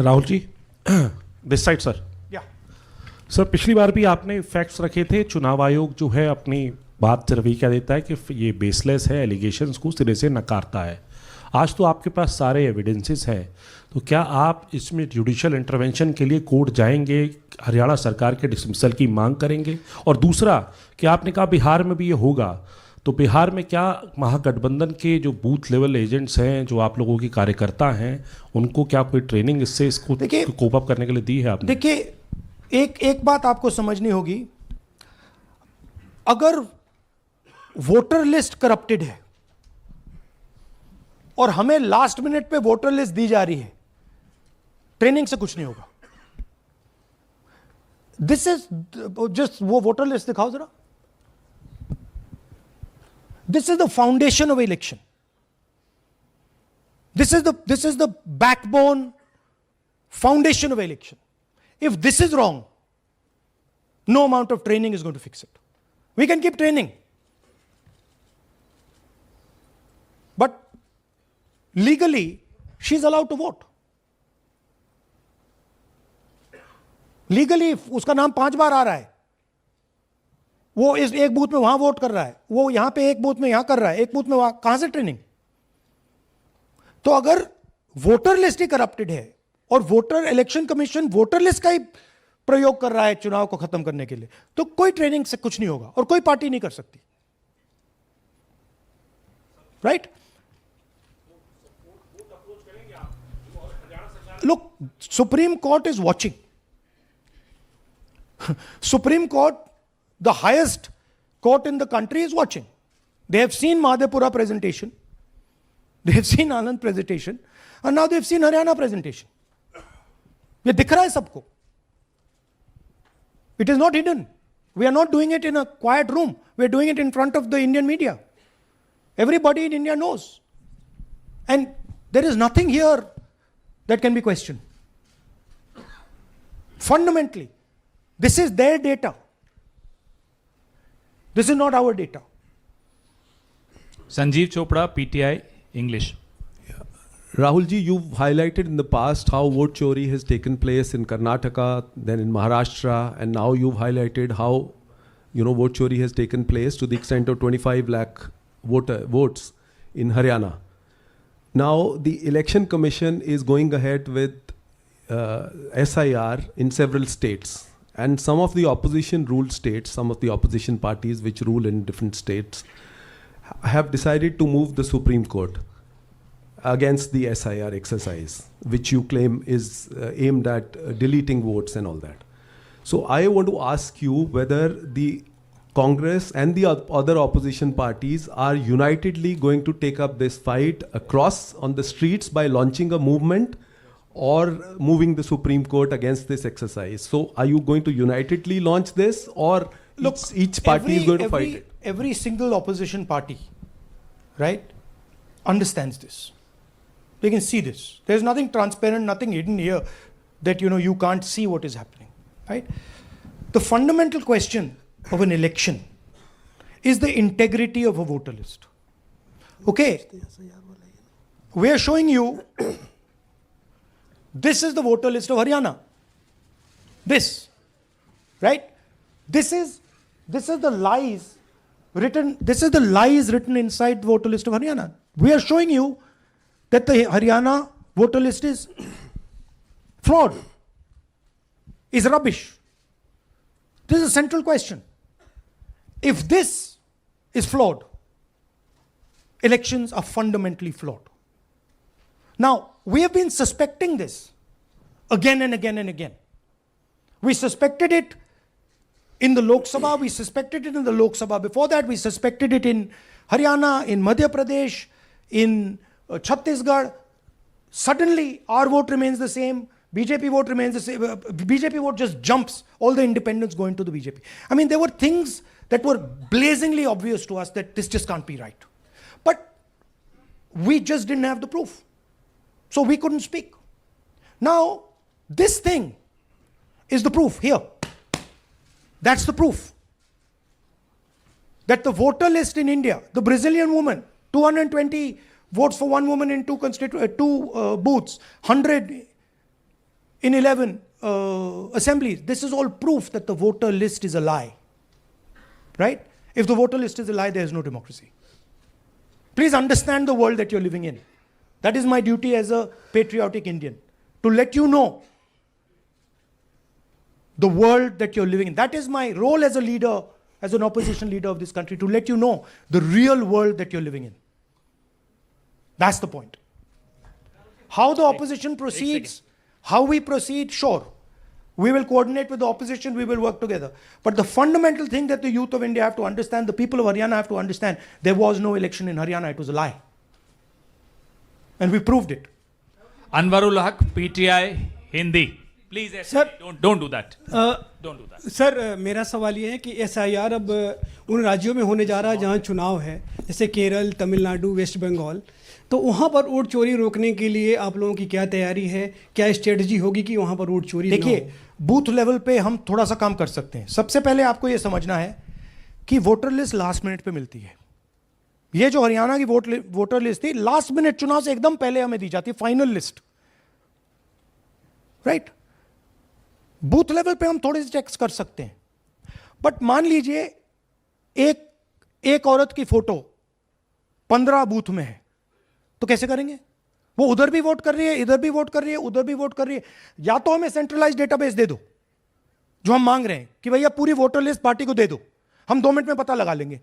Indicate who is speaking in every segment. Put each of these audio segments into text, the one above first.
Speaker 1: Rahul ji, this side sir.
Speaker 2: Yeah
Speaker 1: sir, पिछली बार भी आपने फैक्ट्स रखे थे। चुनाव आयोग जो है अपनी बात रवैया देता है कि ये बेसलेस है, एलिगेशंस को सिरे से नकारता है। आज तो आपके पास सारे एविडेंसेस हैं, तो क्या आप इसमें जुडिशियल इंटरवेंशन के लिए कोर्ट जाएंगे, हरियाणा सरकार के डिसमिसल की मांग करेंगे? और दूसरा, कि आपने कहा बिहार में भी ये होगा, तो बिहार में क्या महागठबंधन के जो बूथ लेवल एजेंट्स हैं, जो आप लोगों के कार्यकर्ता हैं, उनको क्या कोई ट्रेनिंग इसको कोप अप करने के लिए दी है आपने?
Speaker 2: देखिए, एक बात आपको समझनी होगी। अगर वोटर लिस्ट करप्टेड है और हमें लास्ट मिनट पे वोटर लिस्ट दी जा रही है, ट्रेनिंग से कुछ नहीं होगा। दिस इज जस्ट, वो वोटर लिस्ट दिखाओ जरा। This is the foundation of election. This is the backbone, foundation of election. If this is wrong, no amount of training is going to fix it. We can keep training, but legally, she's allowed to vote. Legally, उसका नाम 5 बार आ रहा है, वो इस एक booth में वहां vote कर रहा है, वो यहां पे एक बूथ में यहां कर रहा है, एक बूथ में वहां, कहां से ट्रेनिंग? तो अगर वोटर लिस्ट ही करप्टेड है और voter election commission voter list का ही प्रयोग कर रहा है चुनाव को खत्म करने के लिए, तो कोई ट्रेनिंग से कुछ नहीं होगा और कोई पार्टी नहीं कर सकती। Right? Look, supreme court is watching. Supreme court, the highest court in the country, is watching. They have seen Madhepura presentation, they have seen Anand presentation, and now they have seen Haryana presentation. ये दिख रहा है सबको. It is not hidden. We are not doing it in a quiet room. We are doing it in front of the Indian media. Everybody in India knows. And there is nothing here that can be questioned. Fundamentally, this is their data. This is not our data.
Speaker 3: Sanjeev Chopra, PTI, English.
Speaker 4: Rahul ji, you've highlighted in the past how vote chori has taken place in Karnataka, then in Maharashtra, and now you've highlighted how, vote chori has taken place to the extent of 25 lakh votes in Haryana. Now, the Election Commission is going ahead with SIR in several states. And some of the opposition ruled states, some of the opposition parties which rule in different states, have decided to move the Supreme Court against the SIR exercise, which you claim is aimed at deleting votes and all that. So I want to ask you whether the Congress and the other opposition parties are unitedly going to take up this fight across on the streets by launching a movement, or moving the Supreme Court against this exercise. So are you going to unitedly launch this, or look, each party is going to fight it?
Speaker 2: Every single opposition party, right, understands this. They can see this. There's nothing transparent, nothing hidden here that you can't see what is happening, right? The fundamental question of an election is the integrity of a voter list. Okay, we are showing you this is the voter list of Haryana. This, right? This is the lies written. This is the lies written inside the voter list of Haryana. We are showing you that the Haryana voter list is fraud, is rubbish. This is a central question. If this is flawed, elections are fundamentally flawed. Now, we have been suspecting this again and again and again. We suspected it in the Lok Sabha, we suspected it in the Lok Sabha. Before that, we suspected it in Haryana, in Madhya Pradesh, in Chhattisgarh. Suddenly, our vote remains the same, BJP vote remains the same. BJP vote just jumps, all the independents go into the BJP. I mean, there were things that were blazingly obvious to us that this just can't be right. But we just didn't have the proof. So we couldn't speak. Now, this thing is the proof here. That's the proof. That the voter list in India, the Brazilian woman, 220 votes for one woman in two booths, 100 in 11 assemblies. This is all proof that the voter list is a lie. Right? If the voter list is a lie, there is no democracy. Please understand the world that you're living in. That is my duty as a patriotic Indian, to let you know the world that you're living in. That is my role as a leader, as an opposition leader of this country, to let you know the real world that you're living in. That's the point. How the opposition proceeds, how we proceed, sure. We will coordinate with the opposition, we will work together. But the fundamental thing that the youth of India have to understand, the people of Haryana have to understand, there was no election in Haryana, it was a lie. And we proved it.
Speaker 3: Anwarul Haq, PTI, Hindi. Please,
Speaker 5: Sir,
Speaker 3: don't do that. Don't do that.
Speaker 5: Sir मेरा सवाल ये है कि SIR अब उन राज्यों में होने जा रहा है जहां चुनाव है, जैसे केरल, तमिलनाडु, वेस्ट बंगाल, तो वहां पर वोट चोरी रोकने के लिए आप लोगों की क्या तैयारी है, क्या स्ट्रेटजी होगी कि वहां पर वोट चोरी ना हो?
Speaker 2: देखिए, बूथ लेवल पे हम थोड़ा सा काम कर सकते हैं. सबसे पहले आपको ये समझना है कि वोटर लिस्ट लास्ट मिनट पे मिलती है. ये जो हरियाणा की वोटर लिस्ट थी, लास्ट मिनट चुनाव से एकदम पहले हमें दी जाती है final list. Right? Booth level पे हम थोड़े से चेक्स कर सकते हैं. बट मान लीजिए एक औरत की फोटो 15 बूथ में है, तो कैसे करेंगे? वो उधर भी वोट कर रही है, इधर भी वोट कर रही है, उधर भी वोट कर रही है. या तो हमें सेंट्रलाइज्ड डेटाबेस दे दो, जो हम मांग रहे हैं कि भैया पूरी वोटर लिस्ट पार्टी को दे दो, हम 2 मिनट में पता लगा लेंगे.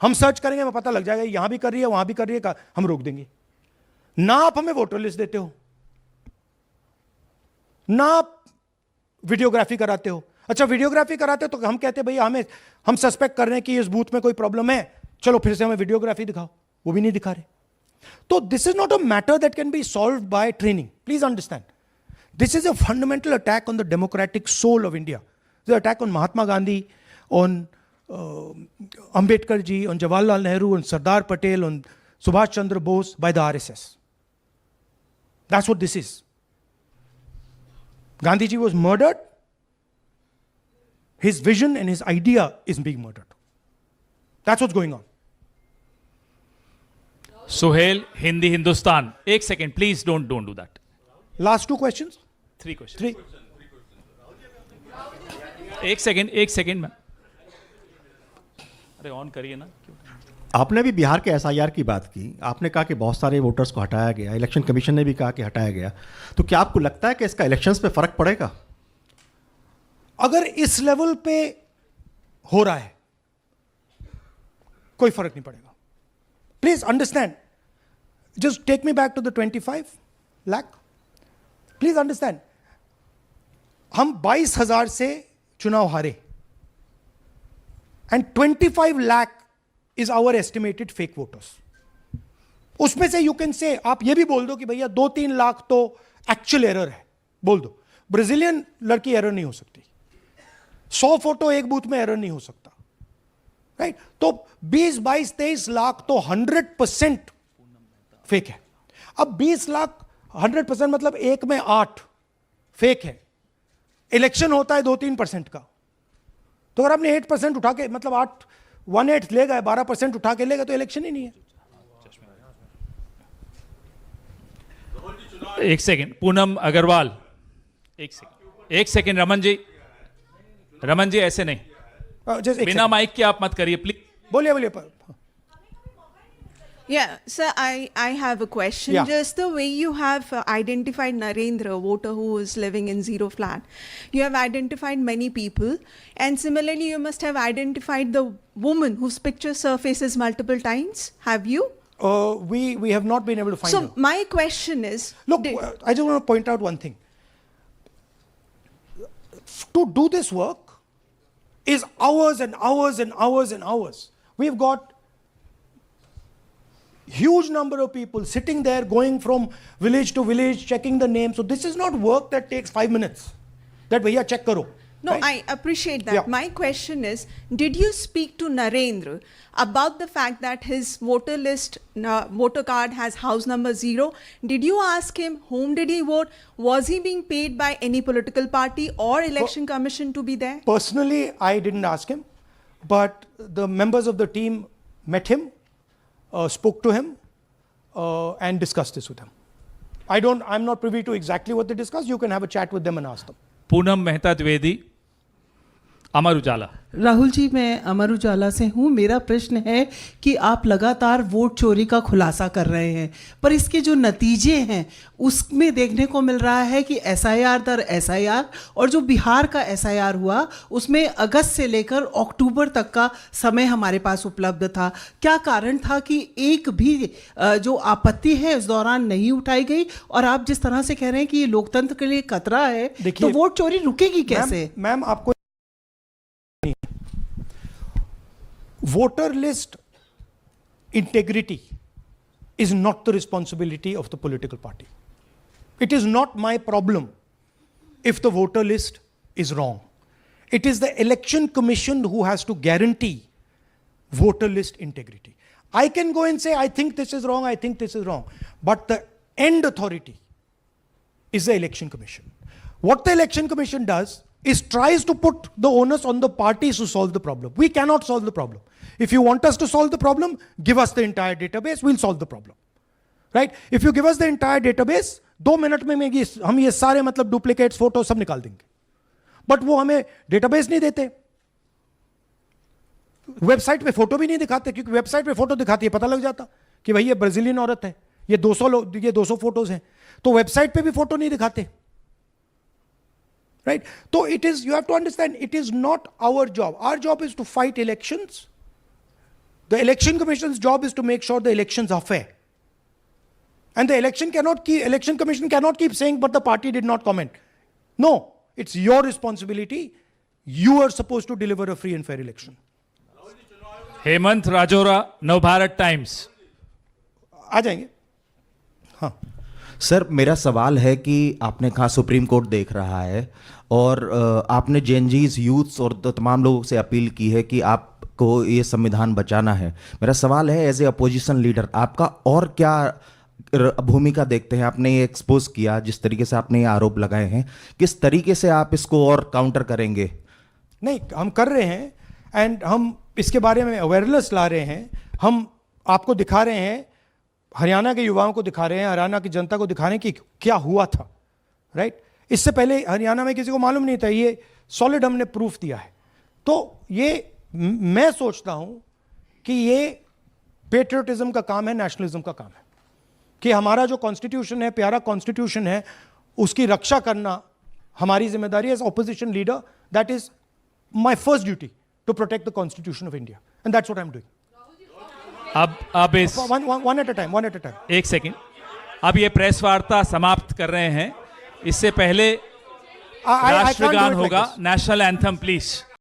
Speaker 2: हम सर्च करेंगे, हमें पता लग जाएगा यहां भी कर रही है, वहां भी कर रही है, हम रोक देंगे. ना आप हमें वोटर लिस्ट देते हो, ना आप वीडियोग्राफी कराते हो. अच्छा, वीडियोग्राफी कराते हो तो हम कहते हैं भैया हम सस्पेक्ट कर रहे हैं कि इस बूथ में कोई प्रॉब्लम है, चलो फिर से हमें वीडियोग्राफी दिखाओ. वो भी नहीं दिखा रहे. तो this is not a matter that can be solved by training. Please understand, this is a fundamental attack on the democratic soul of India. This attack on Mahatma Gandhi, on Ambedkar ji, on Jawaharlal Nehru, on Sardar Patel, on Subhash Chandra Bose by the RSS. That's what this is. Gandhi ji was murdered. His vision and his idea is being murdered. That's what's going on.
Speaker 3: Suhail, Hindi, Hindustan. Ek second, please don't do that.
Speaker 2: Last 2 questions?
Speaker 3: 3 questions.
Speaker 2: 3.
Speaker 3: एक second में. अरे on करिए ना.
Speaker 6: आपने भी बिहार के SIR की बात की. आपने कहा कि बहुत सारे वोटर्स को हटाया गया, इलेक्शन कमीशन ने भी कहा कि हटाया गया. तो क्या आपको लगता है कि इसका इलेक्शंस पे फर्क पड़ेगा?
Speaker 2: अगर इस लेवल पे हो रहा है, कोई फर्क नहीं पड़ेगा. Please understand, just take me back to the 25 lakh. Please understand, हम 22,000 से चुनाव हारे, and 25 lakh is our estimated fake voters. उसमें से यू कैन से, आप ये भी बोल दो कि भैया 2-3 लाख तो एक्चुअल एरर है, बोल दो. ब्राजीलियन लड़की एरर नहीं हो सकती. 100 फोटो एक बूथ में एरर नहीं हो सकता. राइट? तो 20-22-23 लाख तो 100% फेक है. अब 20 लाख 100% मतलब 1 में 8 फेक है. इलेक्शन होता है 2-3% का. तो अगर आपने 8% उठा के, मतलब 1/8 ले गए, 12% उठा के ले गए, तो इलेक्शन ही नहीं है.
Speaker 3: एक सेकंड, पूनम अग्रवाल. एक सेकंड रमन जी ऐसे नहीं, बिना माइक के आप मत करिए प्लीज.
Speaker 2: बोलिए.
Speaker 7: Yeah, sir, I have a question.
Speaker 2: Yeah.
Speaker 7: Just the way you have identified Narendra, a voter who is living in zero flat, you have identified many people, and similarly you must have identified the woman whose picture surfaces multiple times. Have you?
Speaker 2: We have not been able to find
Speaker 7: So
Speaker 2: her.
Speaker 7: my question is,
Speaker 2: Look, I just want to point out one thing. To do this work is hours and hours and hours and hours. We've got huge number of people sitting there, going from village to village, checking the names. So this is not work that takes 5 minutes. That bhaiya check karo.
Speaker 7: no,
Speaker 2: right?
Speaker 7: I appreciate that.
Speaker 2: Yeah.
Speaker 7: My question is, did you speak to Narendra about the fact that his voter list, voter card has house number 0? Did you ask him whom did he vote? Was he being paid by any political party or election commission to be there?
Speaker 2: Personally, I didn't ask him, but the members of the team met him, spoke to him, and discussed this with him. I'm not privy to exactly what they discussed. You can have a chat with them and ask them.
Speaker 3: Poonam Mehta Dwivedi, Amar Ujala.
Speaker 8: Rahul ji, मैं अमर उजाला से हूँ। मेरा प्रश्न है कि आप लगातार vote चोरी का खुलासा कर रहे हैं, पर इसके जो नतीजे हैं उसमें देखने को मिल रहा है कि SIR दर SIR, और जो बिहार का SIR हुआ उसमें अगस्त से लेकर अक्टूबर तक का समय हमारे पास उपलब्ध था। क्या कारण था कि एक भी जो आपत्ति है इस दौरान नहीं उठाई गई? और आप जिस तरह से कह रहे हैं कि ये लोकतंत्र के लिए खतरा है, तो वोट चोरी रुकेगी कैसे?
Speaker 2: मैम, आपको voter list integrity is not the responsibility of the political party. It is not my problem if the voter list is wrong. It is the election commission who has to guarantee voter list integrity. I can go and say, I think this is wrong, I think this is wrong. But the end authority is the election commission. What the election commission does is tries to put the onus on the parties to solve the problem. We cannot solve the problem. If you want us to solve the problem, give us the entire database, we'll solve the problem. Right? If you give us the entire database, 2 minute में हम ये सारे मतलब duplicates photo सब निकाल देंगे। But वो हमें डेटाबेस नहीं देते, वेबसाइट पे फोटो भी नहीं दिखाते, क्योंकि वेबसाइट पे फोटो दिखाती है पता लग जाता कि भाई ये ब्राजीलियन औरत है, ये 200 फोटोज हैं, तो वेबसाइट पे भी फोटो नहीं दिखाते। Right? So it is, you have to understand, it is not our job. Our job is to fight elections. The election commission's job is to make sure the elections are fair. And the election commission cannot keep saying, but the party did not comment. No, it's your responsibility. You are supposed to deliver a free and fair election.
Speaker 3: Hemant Rajora, Navbharat Times.
Speaker 2: आ जाएंगे। हाँ
Speaker 9: sir, मेरा सवाल है कि आपने कहा supreme court देख रहा है, और आपने जेएनजीज यूथ्स और तमाम लोगों से अपील की है कि आपको ये संविधान बचाना है। मेरा सवाल है, एज ए अपोजिशन लीडर आपका और क्या भूमिका देखते हैं? आपने ये एक्सपोज किया, जिस तरीके से आपने ये आरोप लगाए हैं, किस तरीके से आप इसको और काउंटर करेंगे?
Speaker 2: नहीं, हम कर रहे हैं, एंड हम इसके बारे में अवेयरनेस ला रहे हैं। हम आपको दिखा रहे हैं, हरियाणा के युवाओं को दिखा रहे हैं, हरियाणा की जनता को दिखा रहे हैं कि क्या हुआ था। राइट? इससे पहले हरियाणा में किसी को मालूम नहीं था, ये सॉलिड हमने प्रूफ दिया है। तो ये मैं सोचता हूं कि ये पेट्रियटिज्म का काम है, नेशनलिज्म का काम है, कि हमारा जो कॉन्स्टिट्यूशन है, प्यारा कॉन्स्टिट्यूशन है, उसकी रक्षा करना हमारी जिम्मेदारी है as opposition leader. That is my first duty, to protect the constitution of India, and that's what I am doing.
Speaker 3: अब इस
Speaker 2: one at a time.
Speaker 3: एक सेकंड, अब ये प्रेस वार्ता समाप्त कर रहे हैं। इससे पहले
Speaker 2: I can't do it
Speaker 3: राष्ट्रगान
Speaker 2: like
Speaker 3: होगा,
Speaker 2: this.
Speaker 3: National anthem please.